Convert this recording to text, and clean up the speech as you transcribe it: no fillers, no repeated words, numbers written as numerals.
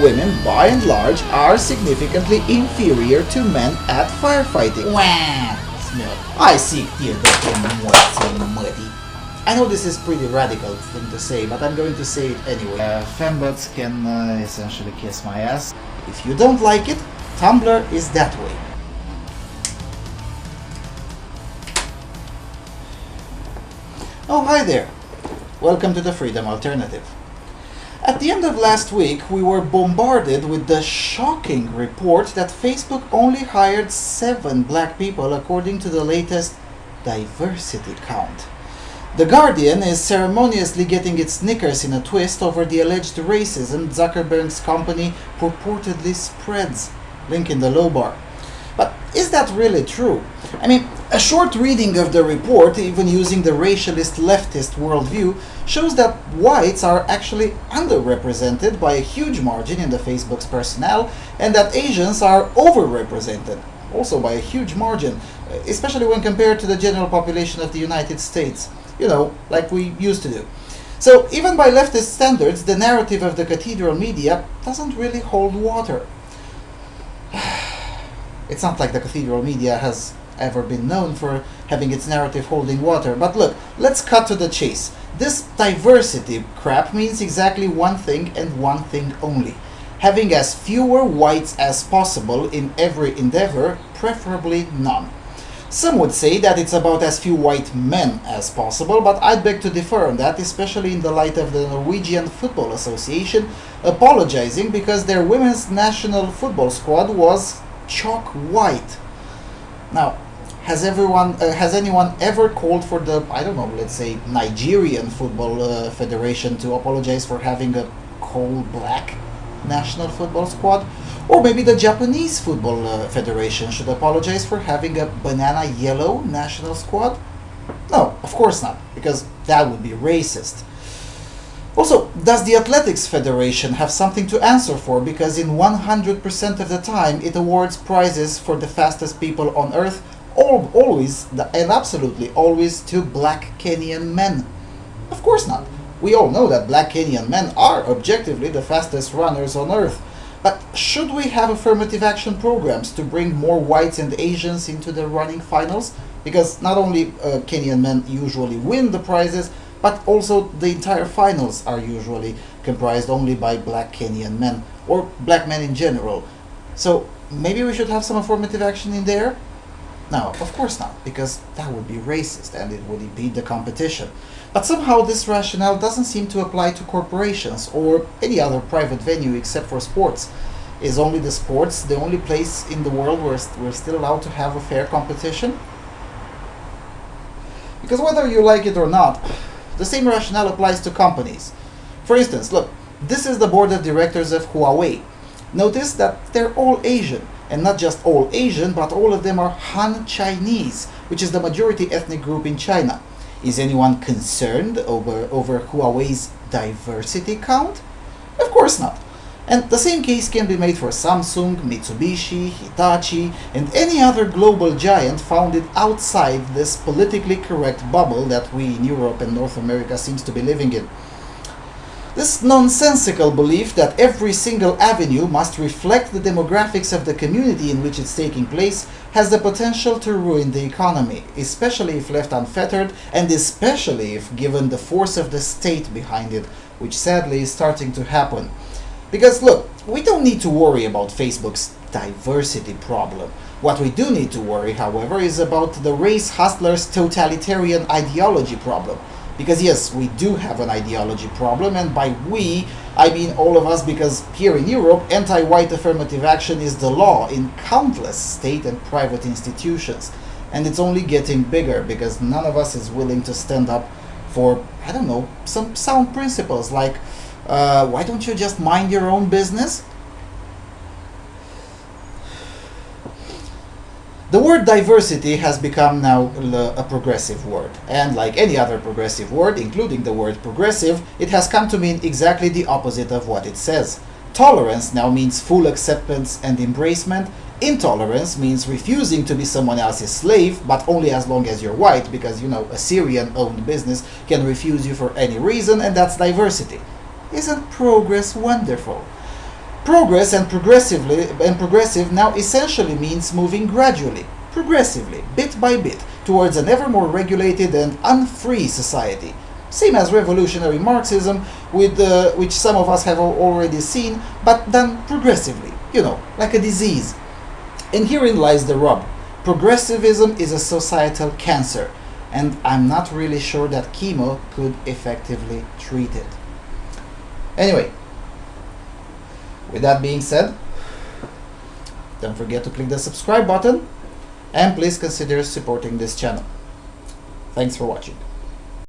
women, by and large, are significantly inferior to men at firefighting. Wah! I see muddy. I know this is pretty radical thing to say, but I'm going to say it anyway. Fembots can essentially kiss my ass. If you don't like it, Tumblr is that way. Oh, hi there. Welcome to the Freedom Alternative. At the end of last week, we were bombarded with the shocking report that Facebook only hired 7 black people according to the latest diversity count. The Guardian is ceremoniously getting its knickers in a twist over the alleged racism Zuckerberg's company purportedly spreads. Link in the low bar. But is that really true? I mean, a short reading of the report, even using the racialist leftist worldview, shows that whites are actually underrepresented by a huge margin in the Facebook's personnel, and that Asians are overrepresented, also by a huge margin, especially when compared to the general population of the United States. You know, like we used to do. So even by leftist standards, the narrative of the cathedral media doesn't really hold water. It's not like the cathedral media has ever been known for having its narrative holding water. But look, let's cut to the chase. This diversity crap means exactly one thing and one thing only. Having as fewer whites as possible in every endeavor, preferably none. Some would say that it's about as few white men as possible, but I'd beg to differ on that, especially in the light of the Norwegian Football Association apologizing because their women's national football squad was chalk white. Now, has anyone ever called for the, I don't know, let's say Nigerian Football Federation to apologize for having a coal black national football squad? Or maybe the Japanese Football Federation should apologize for having a banana yellow national squad? No, of course not, because that would be racist. Also, does the Athletics Federation have something to answer for, because in 100% of the time it awards prizes for the fastest people on earth, always and absolutely always to black Kenyan men? Of course not. We all know that black Kenyan men are objectively the fastest runners on earth. But should we have affirmative action programs to bring more whites and Asians into the running finals? Because not only Kenyan men usually win the prizes, but also the entire finals are usually comprised only by black Kenyan men, or black men in general. So maybe we should have some affirmative action in there? No, of course not, because that would be racist and it would impede the competition. But somehow this rationale doesn't seem to apply to corporations or any other private venue except for sports. Is only the sports the only place in the world where we're still allowed to have a fair competition? Because whether you like it or not, the same rationale applies to companies. For instance, look, this is the board of directors of Huawei. Notice that they're all Asian, and not just all Asian, but all of them are Han Chinese, which is the majority ethnic group in China. Is anyone concerned over Huawei's diversity count? Of course not. And the same case can be made for Samsung, Mitsubishi, Hitachi, and any other global giant founded outside this politically correct bubble that we in Europe and North America seems to be living in. This nonsensical belief that every single avenue must reflect the demographics of the community in which it's taking place has the potential to ruin the economy, especially if left unfettered, and especially if given the force of the state behind it, which sadly is starting to happen. Because look, we don't need to worry about Facebook's diversity problem. What we do need to worry, however, is about the race hustlers' totalitarian ideology problem. Because yes, we do have an ideology problem, and by we, I mean all of us, because here in Europe, anti-white affirmative action is the law in countless state and private institutions. And it's only getting bigger because none of us is willing to stand up for, I don't know, some sound principles like, why don't you just mind your own business? The word diversity has become now a progressive word, and like any other progressive word, including the word progressive, it has come to mean exactly the opposite of what it says. Tolerance now means full acceptance and embracement. Intolerance means refusing to be someone else's slave, but only as long as you're white, because, you know, a Syrian-owned business can refuse you for any reason, and that's diversity. Isn't progress wonderful? Progress and progressive now essentially means moving gradually, progressively, bit by bit, towards an ever more regulated and unfree society. Same as revolutionary Marxism, which some of us have already seen, but done progressively, like a disease. And herein lies the rub. Progressivism is a societal cancer, and I'm not really sure that chemo could effectively treat it. Anyway, with that being said, don't forget to click the subscribe button, and please consider supporting this channel. Thanks for watching.